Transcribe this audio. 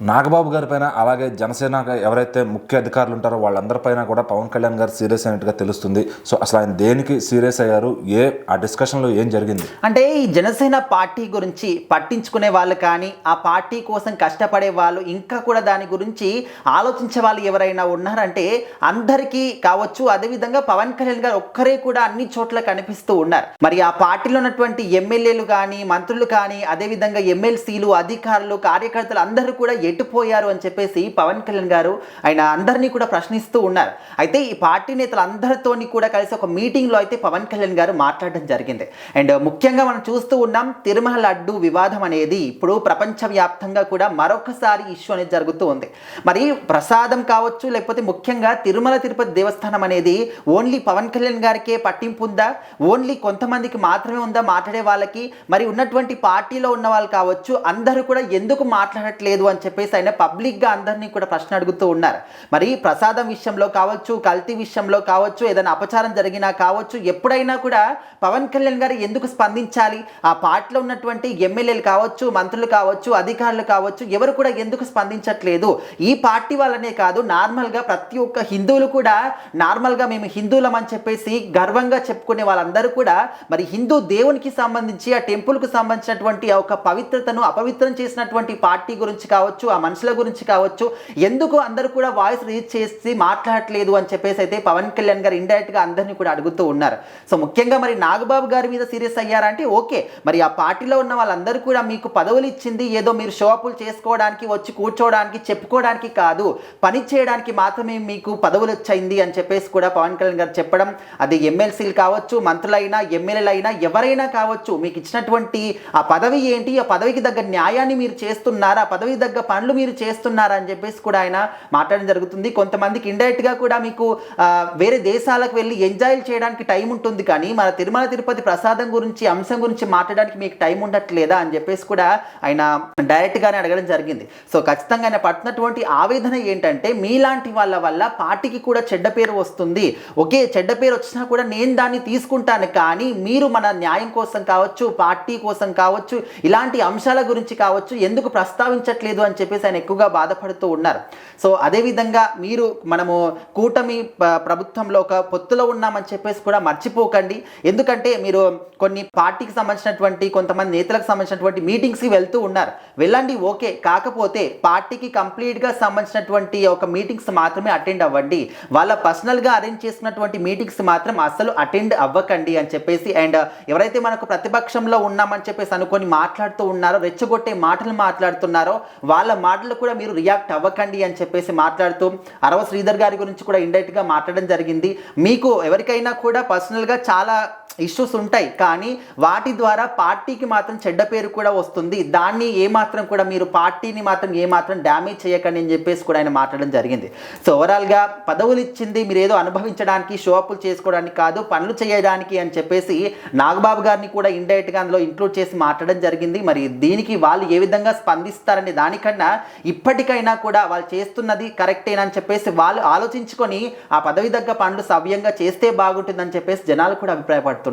నాగబాబు గారి పైన అలాగే జనసేన ఎవరైతే ముఖ్య అధికారులు ఉంటారో వాళ్ళందరిపైన కూడా పవన్ కళ్యాణ్ గారు సీరియస్ అయినట్టుగా తెలుస్తుంది. సో అసలు ఆయన దేనికి సీరియస్ అయ్యారు, ఆ డిస్కషన్లో ఏం జరిగింది అంటే ఈ జనసేన పార్టీ గురించి పట్టించుకునే వాళ్ళు కానీ, ఆ పార్టీ కోసం కష్టపడే వాళ్ళు, ఇంకా కూడా దాని గురించి ఆలోచించే వాళ్ళు ఎవరైనా ఉన్నారంటే అందరికీ కావచ్చు. అదేవిధంగా పవన్ కళ్యాణ్ గారు ఒక్కరే కూడా అన్ని చోట్ల కనిపిస్తూ ఉన్నారు. మరి ఆ పార్టీలో ఉన్నటువంటి ఎమ్మెల్యేలు కానీ, మంత్రులు కానీ, అదేవిధంగా ఎమ్మెల్సీలు, అధికారులు, కార్యకర్తలు అందరూ కూడా ఎటుపోయారు అని చెప్పేసి పవన్ కళ్యాణ్ గారు ఆయన అందరినీ కూడా ప్రశ్నిస్తూ ఉన్నారు. అయితే ఈ పార్టీ నేతలు అందరితోని కూడా కలిసి ఒక మీటింగ్లో అయితే పవన్ కళ్యాణ్ గారు మాట్లాడడం జరిగింది. అండ్ ముఖ్యంగా మనం చూస్తూ ఉన్నాం, తిరుమల లడ్డు వివాదం అనేది ఇప్పుడు ప్రపంచవ్యాప్తంగా కూడా మరొకసారి ఇష్యూ అనేది జరుగుతూ ఉంది. మరి ప్రసాదం కావచ్చు, లేకపోతే ముఖ్యంగా తిరుమల తిరుపతి దేవస్థానం అనేది ఓన్లీ పవన్ కళ్యాణ్ గారికే పట్టింపు ఉందా, ఓన్లీ కొంతమందికి మాత్రమే ఉందా మాట్లాడే వాళ్ళకి? మరి ఉన్నటువంటి పార్టీలో ఉన్న వాళ్ళు కావచ్చు, అందరూ కూడా ఎందుకు మాట్లాడట్లేదు అని చెప్పేసి ఆయన పబ్లిక్గా అందరినీ కూడా ప్రశ్న అడుగుతూ ఉన్నారు. మరి ప్రసాదం విషయంలో కావచ్చు, కల్తీ విషయంలో కావచ్చు, ఏదైనా అపచారం జరిగినా కావచ్చు, ఎప్పుడైనా కూడా పవన్ కళ్యాణ్ గారు ఎందుకు స్పందించాలి? ఆ పార్టీలో ఉన్నటువంటి ఎమ్మెల్యేలు కావచ్చు, మంత్రులు కావచ్చు, అధికారులు కావచ్చు, ఎవరు కూడా ఎందుకు స్పందించట్లేదు? ఈ పార్టీ వాళ్ళనే కాదు, నార్మల్గా ప్రతి ఒక్క హిందువులు కూడా నార్మల్గా మేము హిందువులం అని చెప్పేసి గర్వంగా చెప్పుకునే వాళ్ళందరూ కూడా మరి హిందూ దేవునికి సంబంధించి, ఆ టెంపుల్కు సంబంధించినటువంటి ఒక పవిత్రతను అపవిత్రం చేసినటువంటి పార్టీ గురించి కావచ్చు, ఆ మనుషుల గురించి కావచ్చు, ఎందుకు అందరూ కూడా వాయిస్ రీచ్ చేసి మాట్లాడట్లేదు అని చెప్పేసి అయితే పవన్ కళ్యాణ్ గారు ఇండైరెక్ట్గా అందరినీ కూడా అడుగుతూ ఉన్నారు. సో ముఖ్యంగా మరి నాగబాబు గారి మీద సీరియస్ అయ్యారంటే ఓకే, మరి ఆ పార్టీలో ఉన్న వాళ్ళందరూ కూడా మీకు పదవులు ఇచ్చింది ఏదో మీరు షోఅప్లు చేసుకోవడానికి, వచ్చి కూర్చోవడానికి, చెప్పుకోవడానికి కాదు, పని చేయడానికి మాత్రమే మీకు పదవులు వచ్చింది అని చెప్పేసి కూడా పవన్ కళ్యాణ్ గారు చెప్పడం. అది ఎమ్మెల్సీలు కావచ్చు, మంత్రులైనా, ఎమ్మెల్యేలైనా, ఎవరైనా కావచ్చు, మీకు ఇచ్చినటువంటి ఆ పదవి ఏంటి, ఆ పదవికి తగ్గ న్యాయాన్ని మీరు చేస్తున్నారా, ఆ పదవికి తగ్గ పనులు మీరు చేస్తున్నారా అని చెప్పేసి కూడా ఆయన మాట్లాడడం జరుగుతుంది. కొంతమందికి ఇండైరెక్ట్గా కూడా మీకు వేరే దేశాలకు వెళ్ళి ఎంజాయ్ చేయడానికి టైం ఉంటుంది, కానీ మన తిరుమల తిరుపతి ప్రసాదం గురించి, అంశం గురించి మాట్లాడడానికి మీకు టైం ఉండట్లేదా అని చెప్పేసి కూడా ఆయన డైరెక్ట్గానే అడగడం జరిగింది. సో ఖచ్చితంగా ఆయన పడుతున్నటువంటి ఆవేదన ఏంటంటే, మీలాంటి వాళ్ళ వల్ల పార్టీకి కూడా చెడ్డ పేరు వస్తుంది. ఓకే, చెడ్డ పేరు వచ్చినా కూడా నేను దాన్ని తీసుకుంటాను, కానీ మీరు మన న్యాయం కోసం కావచ్చు, పార్టీ కోసం కావచ్చు, ఇలాంటి అంశాల గురించి కావచ్చు ఎందుకు ప్రస్తావించట్లేదు అని చెప్పేసి ఆయన ఎక్కువగా బాధపడుతూ ఉన్నారు. సో అదేవిధంగా మనము కూటమి ప్రభుత్వంలో ఒక పొత్తులో ఉన్నామని చెప్పేసి కూడా మర్చిపోకండి. ఎందుకంటే మీరు కొన్ని పార్టీకి సంబంధించినటువంటి కొంతమంది నేతలకు సంబంధించినటువంటి మీటింగ్స్కి వెళ్తూ ఉన్నారు, వెళ్ళండి ఓకే, కాకపోతే పార్టీకి కంప్లీట్గా సంబంధించినటువంటి ఒక మీటింగ్స్ మాత్రమే అటెండ్ అవ్వండి, వాళ్ళ పర్సనల్గా అరేంజ్ చేసుకున్నటువంటి మీటింగ్స్ మాత్రం అస్సలు అటెండ్ అవ్వకండి అని చెప్పేసి. అండ్ ఎవరైతే మనకు ప్రతిపక్షంలో ఉన్నామని చెప్పేసి అనుకొని మాట్లాడుతూ ఉన్నారో, రెచ్చగొట్టే మాటలు మాట్లాడుతున్నారో, వాళ్ళ మాటలు కూడా మీరు రియాక్ట్ అవ్వకండి అని చెప్పేసి మాట్లాడుతూ అరవ శ్రీధర్ గారి గురించి కూడా ఇండైరెక్ట్గా మాట్లాడడం జరిగింది. మీకు ఎవరికైనా కూడా పర్సనల్గా చాలా ఇష్యూస్ ఉంటాయి, కానీ వాటి ద్వారా పార్టీకి మాత్రం చెడ్డ పేరు కూడా వస్తుంది, దాన్ని ఏమాత్రం కూడా మీరు పార్టీని మాత్రం ఏమాత్రం డ్యామేజ్ చేయకండి అని చెప్పేసి కూడా ఆయన మాట్లాడడం జరిగింది. సో ఓవరాల్గా పదవులు ఇచ్చింది మీరు ఏదో అనుభవించడానికి, షోఅప్లు చేసుకోవడానికి కాదు, పనులు చేయడానికి అని చెప్పేసి నాగబాబు గారిని కూడా ఇండైరెక్ట్గా అందులో ఇంక్లూడ్ చేసి మాట్లాడడం జరిగింది. మరి దీనికి వాళ్ళు ఏ విధంగా స్పందిస్తారనే దానికన్నా ఇప్పటికైనా కూడా వాళ్ళు చేస్తున్నది కరెక్టేనా అని చెప్పేసి వాళ్ళు ఆలోచించుకొని ఆ పదవి తగ్గ పనులు సవ్యంగా చేస్తే బాగుంటుందని చెప్పేసి జనాలు కూడా అభిప్రాయపడుతున్నారు.